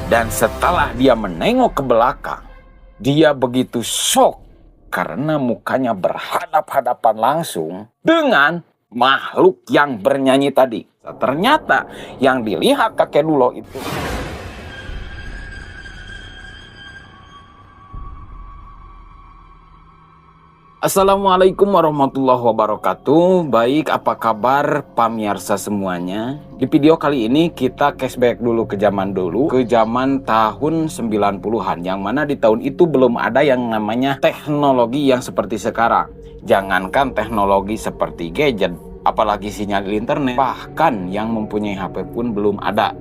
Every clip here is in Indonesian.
Dan setelah dia menengok ke belakang, dia begitu shock karena mukanya berhadap-hadapan langsung dengan makhluk yang bernyanyi tadi. Ternyata yang dilihat kakek Dulo itu Assalamualaikum warahmatullahi wabarakatuh. Baik, apa kabar pamirsa semuanya? Di video kali ini kita cashback dulu ke zaman tahun 90-an, yang mana di tahun itu belum ada yang namanya teknologi yang seperti sekarang. Jangankan teknologi seperti gadget, apalagi sinyal internet, bahkan yang mempunyai HP pun belum ada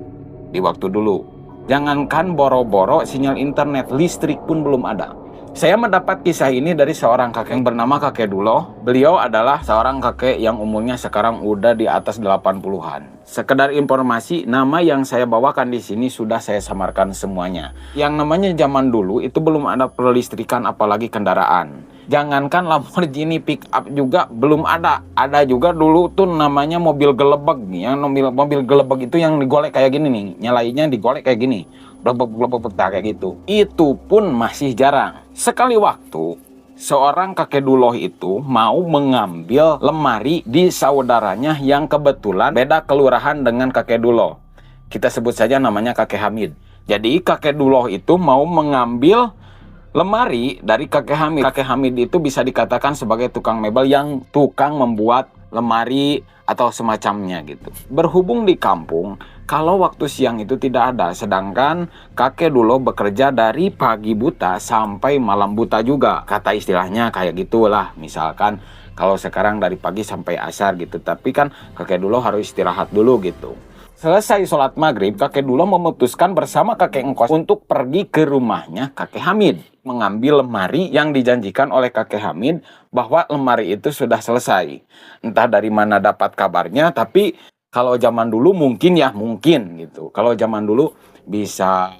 di waktu dulu. Jangankan boro-boro sinyal internet, listrik pun belum ada. Saya mendapat kisah ini dari seorang kakek yang bernama kakek Dulo. Beliau adalah seorang kakek yang umurnya sekarang udah di atas 80-an. Sekedar informasi, nama yang saya bawakan di sini sudah saya samarkan semuanya. Yang namanya zaman dulu itu belum ada perlistrikan apalagi kendaraan. Jangankan Lamborghini pick up juga belum ada. Ada juga dulu tuh namanya mobil gelebeg nih. Yang mobil gelebeg itu yang digolek kayak gini nih. Nyalainnya digolek kayak gini. Blebek kayak gitu. Itu pun masih jarang. Sekali waktu seorang kakek Duloh itu mau mengambil lemari di saudaranya yang kebetulan beda kelurahan dengan kakek Duloh. Kita sebut saja namanya kakek Hamid. Jadi kakek Duloh itu mau mengambil lemari dari kakek Hamid. Kakek Hamid itu bisa dikatakan sebagai tukang mebel yang tukang membuat lemari atau semacamnya gitu. Berhubung di kampung, kalau waktu siang itu tidak ada, sedangkan kakek Dulo bekerja dari pagi buta sampai malam buta juga. Kata istilahnya kayak gitulah. Misalkan kalau sekarang dari pagi sampai asar gitu, tapi kan kakek Dulo harus istirahat dulu gitu. Selesai sholat maghrib, kakek Dulo memutuskan bersama kakek Engkos untuk pergi ke rumahnya kakek Hamid. Mengambil lemari yang dijanjikan oleh kakek Hamid bahwa lemari itu sudah selesai. Entah dari mana dapat kabarnya, tapi kalau zaman dulu mungkin gitu. Kalau zaman dulu bisa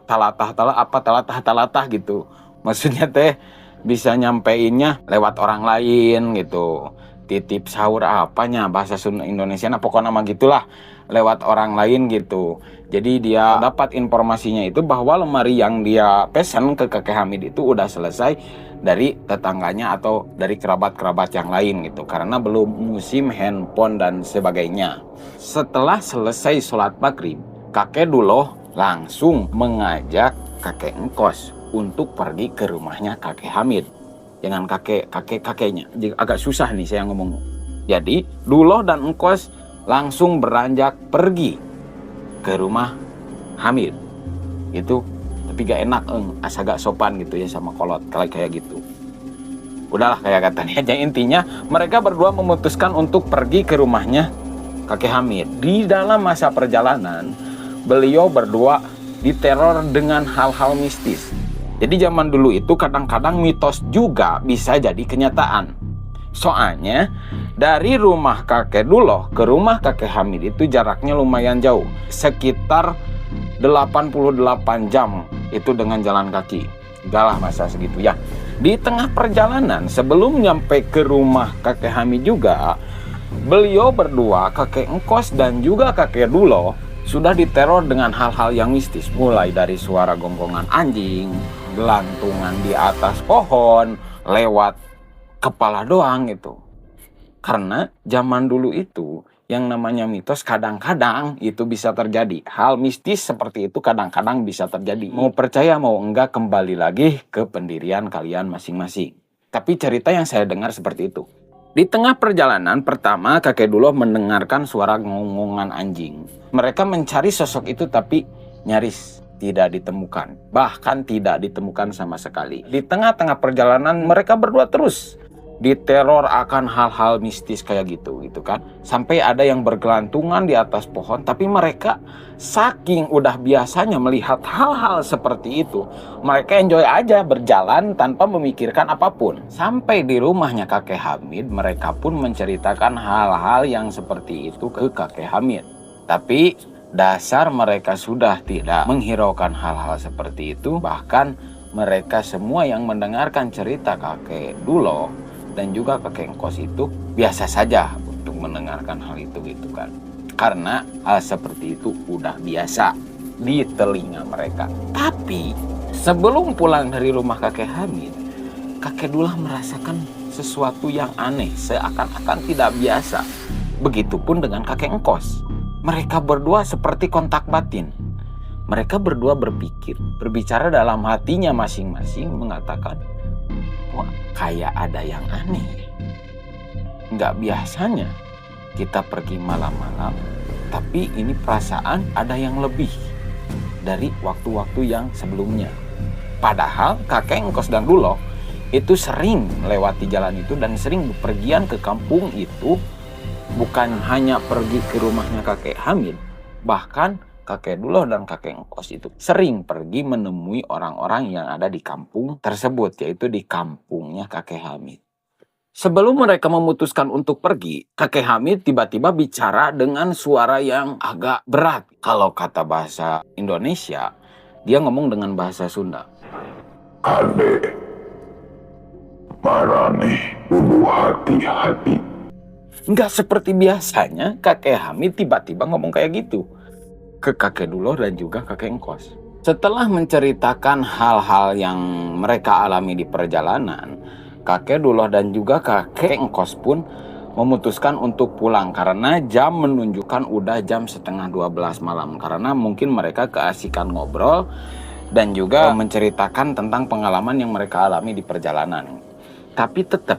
talatah gitu. Maksudnya teh bisa nyampeinnya lewat orang lain gitu. Titip sahur apanya bahasa Indonesia, pokoknya nama gitulah, lewat orang lain gitu. Jadi dia dapat informasinya itu bahwa lemari yang dia pesan ke kakek Hamid itu udah selesai dari tetangganya atau dari kerabat-kerabat yang lain gitu, karena belum musim handphone dan sebagainya. Setelah selesai sholat maghrib, kakek Duloh langsung mengajak kakek Engkos untuk pergi ke rumahnya kakek Hamid. Dengan kakeknya, agak susah nih saya ngomong. Jadi Duloh dan Engkos langsung beranjak pergi ke rumah Hamid. Itu tapi gak enak, asa gak sopan gitu ya sama kolot kayak gitu. Udahlah kayak katanya aja. Intinya mereka berdua memutuskan untuk pergi ke rumahnya kakek Hamid. Di dalam masa perjalanan, beliau berdua diteror dengan hal-hal mistis. Jadi zaman dulu itu kadang-kadang mitos juga bisa jadi kenyataan. Soalnya dari rumah kakek Duloh ke rumah kakek Hamid itu jaraknya lumayan jauh, sekitar 88 jam itu dengan jalan kaki. Enggak lah masa segitu ya. Di tengah perjalanan sebelum nyampe ke rumah kakek Hamid juga, beliau berdua, kakek Engkos dan juga kakek Duloh, sudah diteror dengan hal-hal yang mistis. Mulai dari suara gonggongan anjing, gelantungan di atas pohon, lewat kepala doang gitu. Karena zaman dulu itu yang namanya mitos kadang-kadang itu bisa terjadi. Hal mistis seperti itu kadang-kadang bisa terjadi. Mau percaya mau enggak, kembali lagi ke pendirian kalian masing-masing. Tapi cerita yang saya dengar seperti itu. Di tengah perjalanan pertama, kakek Duloh mendengarkan suara gongongan anjing. Mereka mencari sosok itu tapi nyaris tidak ditemukan. Bahkan tidak ditemukan sama sekali. Di tengah-tengah perjalanan mereka berdua terus diteror akan hal-hal mistis kayak gitu kan. Sampai ada yang bergelantungan di atas pohon, tapi mereka saking udah biasanya melihat hal-hal seperti itu, mereka enjoy aja berjalan tanpa memikirkan apapun. Sampai di rumahnya kakek Hamid, mereka pun menceritakan hal-hal yang seperti itu ke kakek Hamid. Tapi dasar mereka sudah tidak menghiraukan hal-hal seperti itu. Bahkan mereka semua yang mendengarkan cerita kakek Duloh dan juga kakek Engkos itu biasa saja untuk mendengarkan hal itu gitu kan. Karena hal seperti itu udah biasa di telinga mereka. Tapi sebelum pulang dari rumah kakek Hamid, kakek Dullah merasakan sesuatu yang aneh, seakan-akan tidak biasa. Begitupun dengan kakek Engkos. Mereka berdua seperti kontak batin. Mereka berdua berbicara dalam hatinya masing-masing, mengatakan, wah, kayak ada yang aneh. Nggak biasanya kita pergi malam-malam, tapi ini perasaan ada yang lebih dari waktu-waktu yang sebelumnya. Padahal kakek Engkos dan Duloh itu sering melewati jalan itu dan sering bepergian ke kampung itu. Bukan hanya pergi ke rumahnya kakek Hamid, bahkan kakek Duloh dan kakek Engkos itu sering pergi menemui orang-orang yang ada di kampung tersebut, yaitu di kampungnya kakek Hamid. Sebelum mereka memutuskan untuk pergi, kakek Hamid tiba-tiba bicara dengan suara yang agak berat. Kalau kata bahasa Indonesia, dia ngomong dengan bahasa Sunda. Adek, marane kudu hati-hati. Nggak seperti biasanya kakek Hamid tiba-tiba ngomong kayak gitu ke kakek Duloh dan juga kakek Engkos. Setelah menceritakan hal-hal yang mereka alami di perjalanan, kakek Duloh dan juga kakek Engkos pun memutuskan untuk pulang karena jam menunjukkan udah jam 11:30 malam. Karena mungkin mereka keasikan ngobrol dan juga menceritakan tentang pengalaman yang mereka alami di perjalanan. Tapi tetap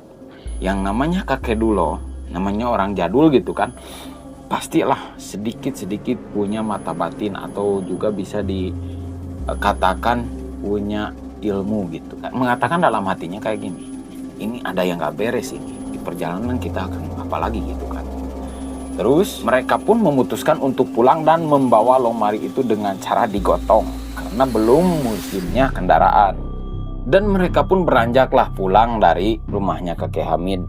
yang namanya kakek Duloh, namanya orang jadul gitu kan, pastilah sedikit-sedikit punya mata batin atau juga bisa dikatakan punya ilmu gitu kan. Mengatakan dalam hatinya kayak gini, ini ada yang gak beres ini, di perjalanan kita akan apa lagi gitu kan. Terus mereka pun memutuskan untuk pulang dan membawa lomari itu dengan cara digotong karena belum musimnya kendaraan. Dan mereka pun beranjaklah pulang dari rumahnya kakek Hamid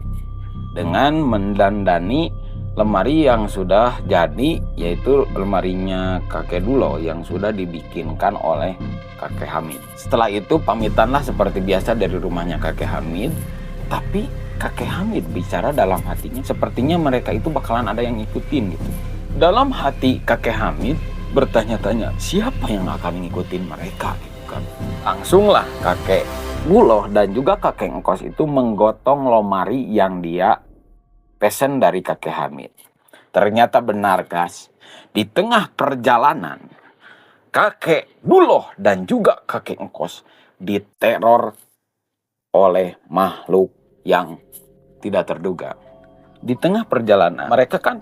dengan mendandani lemari yang sudah jadi, yaitu lemarinya kakek Duloh yang sudah dibikinkan oleh kakek Hamid. Setelah itu pamitanlah seperti biasa dari rumahnya kakek Hamid, tapi kakek Hamid bicara dalam hatinya sepertinya mereka itu bakalan ada yang ngikutin gitu. Dalam hati kakek Hamid bertanya-tanya, siapa yang akan ngikutin mereka gitu kan. Langsunglah kakek Duloh dan juga kakek Engkos itu menggotong lomari yang dia pesen dari kakek Hamid. Ternyata benar guys, di tengah perjalanan kakek Duloh dan juga kakek Engkos diteror oleh makhluk yang tidak terduga. Di tengah perjalanan mereka kan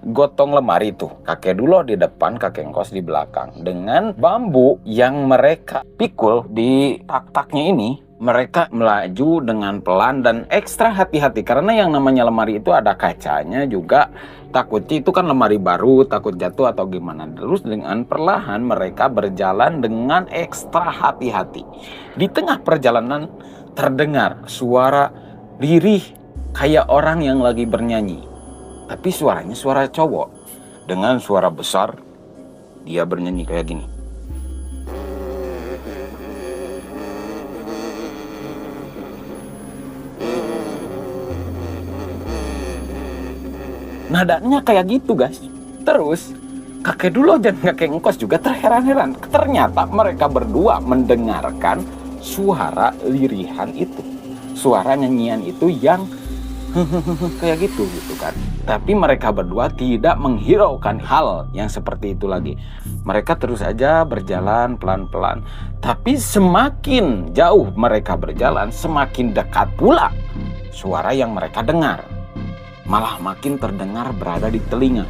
gotong lemari tuh, kakek Duloh di depan, kakek Engkos di belakang. Dengan bambu yang mereka pikul di tak-taknya ini, mereka melaju dengan pelan dan ekstra hati-hati. Karena yang namanya lemari itu ada kacanya juga. Takutnya itu kan lemari baru, takut jatuh atau gimana. Terus dengan perlahan mereka berjalan dengan ekstra hati-hati. Di tengah perjalanan terdengar suara lirih kayak orang yang lagi bernyanyi. Tapi suaranya suara cowok. Dengan suara besar dia bernyanyi kayak gini. Nadanya kayak gitu guys. Terus kakek Duloh dan kakek Engkos juga terheran-heran. Ternyata mereka berdua mendengarkan suara lirihan itu, suara nyanyian itu yang kayak gitu kan. Tapi mereka berdua tidak menghiraukan hal yang seperti itu lagi. Mereka terus aja berjalan pelan-pelan. Tapi semakin jauh mereka berjalan, semakin dekat pula suara yang mereka dengar. Malah makin terdengar berada di telinga.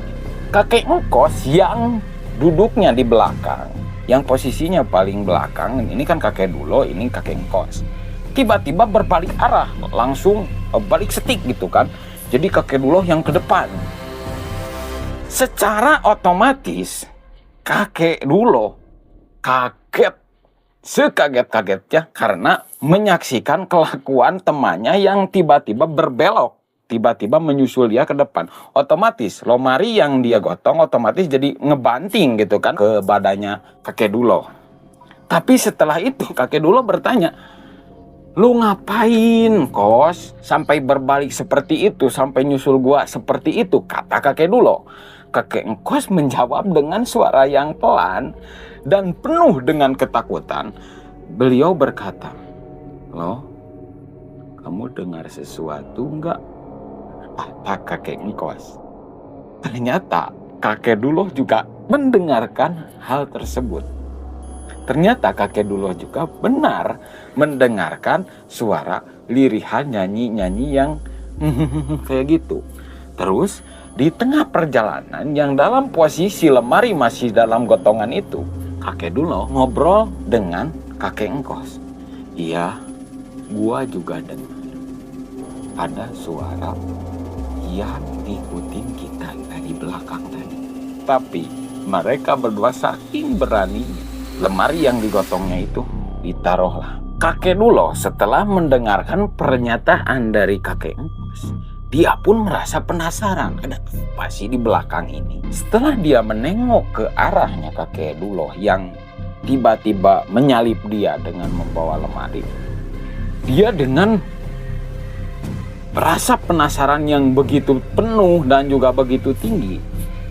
Kakek Engkos yang duduknya di belakang, yang posisinya paling belakang, ini kan kakek Duloh, ini kakek Engkos, tiba-tiba berbalik arah, langsung balik setik gitu kan. Jadi kakek Duloh yang ke depan. Secara otomatis kakek Duloh kaget, sekaget-kagetnya karena menyaksikan kelakuan temannya yang tiba-tiba berbelok, tiba-tiba menyusul dia ke depan. Otomatis lomari yang dia gotong otomatis jadi ngebanting gitu kan ke badannya kakek Duloh. Tapi setelah itu kakek Duloh bertanya, lu ngapain Kos sampai berbalik seperti itu, sampai nyusul gua seperti itu, kata kakek Duloh. kakek engkos menjawab dengan suara yang pelan dan penuh dengan ketakutan. Beliau berkata, "Loh, kamu dengar sesuatu enggak?" kata kakek engkos. Ternyata kakek Duloh juga mendengarkan hal tersebut. Ternyata kakek Duloh juga benar mendengarkan suara lirihan nyanyi-nyanyi yang kayak gitu. Terus di tengah perjalanan yang dalam posisi lemari masih dalam gotongan itu, kakek Duloh ngobrol dengan kakek engkos. "Iya, gua juga dengar ada suara yang ngikutin kita dari belakang tadi. Tapi mereka berdua saking beraninya, lemari yang digotongnya itu ditaruhlah." Kakek Duloh setelah mendengarkan pernyataan dari kakek engkos, dia pun merasa penasaran, ada apa sih di belakang ini. Setelah dia menengok ke arahnya kakek Duloh yang tiba-tiba menyalip dia dengan membawa lemari, dia dengan rasa penasaran yang begitu penuh dan juga begitu tinggi,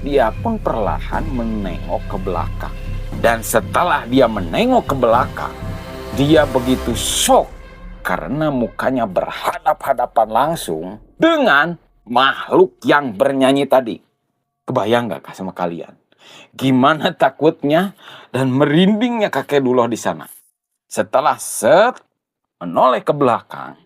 dia pun perlahan menengok ke belakang. Dan setelah dia menengok ke belakang, dia begitu shock karena mukanya berhadap-hadapan langsung dengan makhluk yang bernyanyi tadi. Kebayang gak sama kalian? Gimana takutnya dan merindingnya kakek Duloh di sana. Setelah menoleh ke belakang,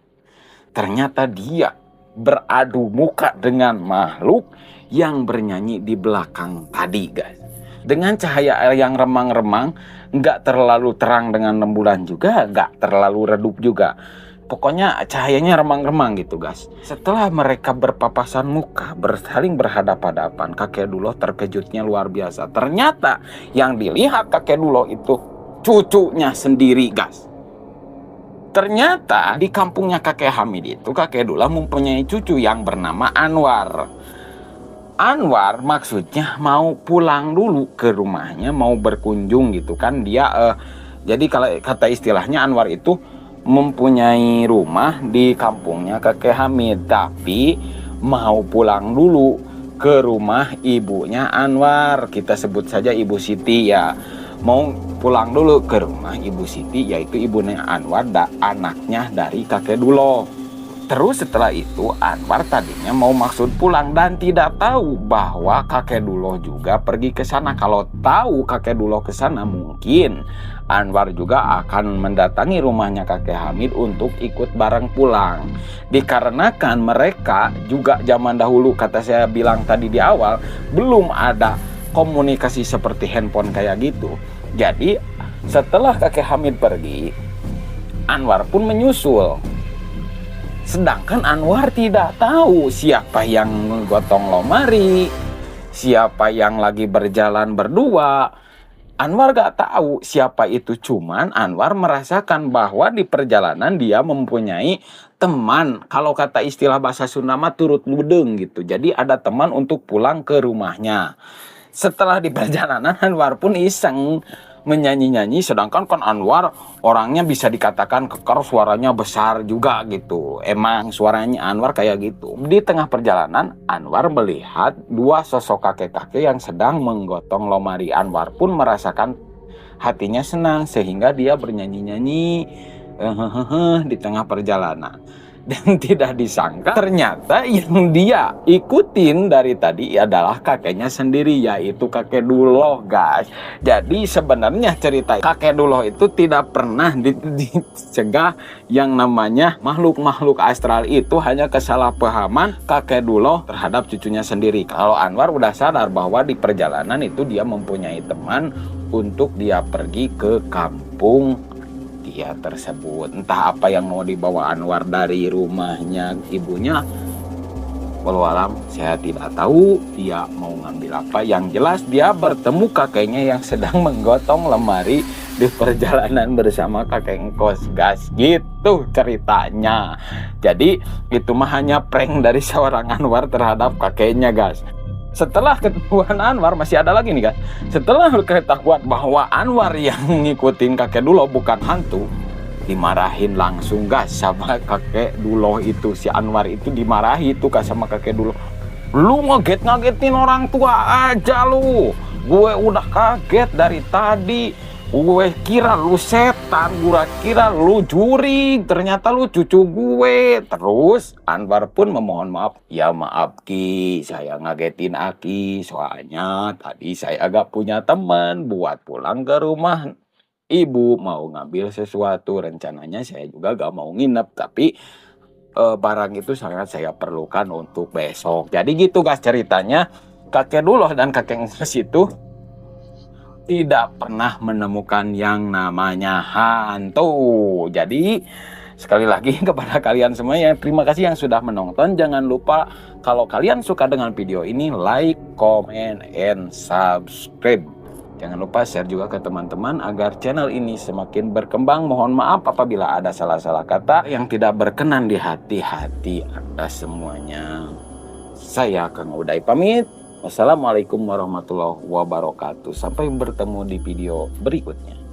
ternyata dia beradu muka dengan makhluk yang bernyanyi di belakang tadi, guys. Dengan cahaya yang remang-remang, nggak terlalu terang dengan rembulan juga, nggak terlalu redup juga. Pokoknya cahayanya remang-remang gitu, guys. Setelah mereka berpapasan muka, saling berhadap-hadapan, kakek Duloh terkejutnya luar biasa. Ternyata yang dilihat kakek Duloh itu cucunya sendiri, guys. Ternyata di kampungnya kakek Hamid itu, kakek Duloh mempunyai cucu yang bernama Anwar. Anwar maksudnya mau pulang dulu ke rumahnya, mau berkunjung gitu kan. Dia jadi kalau kata istilahnya Anwar itu mempunyai rumah di kampungnya kakek Hamid, tapi mau pulang dulu ke rumah ibunya Anwar. Kita sebut saja Ibu Siti ya. Mau pulang dulu ke rumah Ibu Siti, yaitu ibunya Anwar dan anaknya dari kakek Duloh. Terus setelah itu Anwar tadinya mau maksud pulang dan tidak tahu bahwa kakek Duloh juga pergi ke sana. Kalau tahu kakek Duloh ke sana, mungkin Anwar juga akan mendatangi rumahnya kakek Hamid untuk ikut bareng pulang. Dikarenakan mereka juga zaman dahulu, kata saya bilang tadi di awal, belum ada komunikasi seperti handphone kayak gitu. Jadi setelah kakek Hamid pergi, Anwar pun menyusul. Sedangkan Anwar tidak tahu siapa yang menggotong lemari, siapa yang lagi berjalan berdua. Anwar gak tahu siapa itu, cuman Anwar merasakan bahwa di perjalanan dia mempunyai teman. Kalau kata istilah bahasa Sunda mah turut ludeng gitu. Jadi ada teman untuk pulang ke rumahnya. Setelah di perjalanan Anwar pun iseng menyanyi-nyanyi, sedangkan kan Anwar orangnya bisa dikatakan kekar, suaranya besar juga gitu. Emang suaranya Anwar kayak gitu. Di tengah perjalanan Anwar melihat dua sosok kakek-kakek yang sedang menggotong lemari. Anwar pun merasakan hatinya senang sehingga dia bernyanyi-nyanyi di tengah perjalanan. Dan tidak disangka ternyata yang dia ikutin dari tadi adalah kakeknya sendiri, yaitu kakek Duloh, guys. Jadi sebenarnya cerita kakek Duloh itu tidak pernah dicegah yang namanya makhluk-makhluk astral. Itu hanya kesalahpahaman kakek Duloh terhadap cucunya sendiri. Kalau Anwar udah sadar bahwa di perjalanan itu dia mempunyai teman untuk dia pergi ke kampung dia tersebut. Entah apa yang mau dibawa Anwar dari rumahnya ibunya, walau alam saya tidak tahu dia mau ngambil apa. Yang jelas dia bertemu kakeknya yang sedang menggotong lemari di perjalanan bersama kakek engkos, guys. Gitu ceritanya. Jadi itu mah hanya prank dari seorang Anwar terhadap kakeknya, guys. Setelah ketahuan Anwar, masih ada lagi nih, guys. Setelah ketahuan bahwa Anwar yang ngikutin kakek Duloh bukan hantu, dimarahin langsung, guys, sama kakek Duloh itu. Si Anwar itu dimarahi itu, guys, sama kakek Duloh. Lu ngagetin orang tua aja lu. Gue udah kaget dari tadi. Gue kira lu setan, gue kira lu juri, ternyata lu cucu gue. Terus Anwar pun memohon maaf. Ya maaf Ki, saya ngagetin Aki. Soalnya tadi saya agak punya teman buat pulang ke rumah ibu, mau ngambil sesuatu. Rencananya saya juga gak mau nginep, tapi barang itu sangat saya perlukan untuk besok. Jadi gitu guys ceritanya. Kakek Duloh dan kakek Engkes itu tidak pernah menemukan yang namanya hantu. Jadi sekali lagi kepada kalian semua ya, terima kasih yang sudah menonton. Jangan lupa kalau kalian suka dengan video ini, like, comment, and subscribe. Jangan lupa share juga ke teman-teman agar channel ini semakin berkembang. Mohon maaf apabila ada salah-salah kata yang tidak berkenan di hati-hati Anda semuanya. Saya Kang Uday pamit. Wassalamualaikum warahmatullahi wabarakatuh. Sampai bertemu di video berikutnya.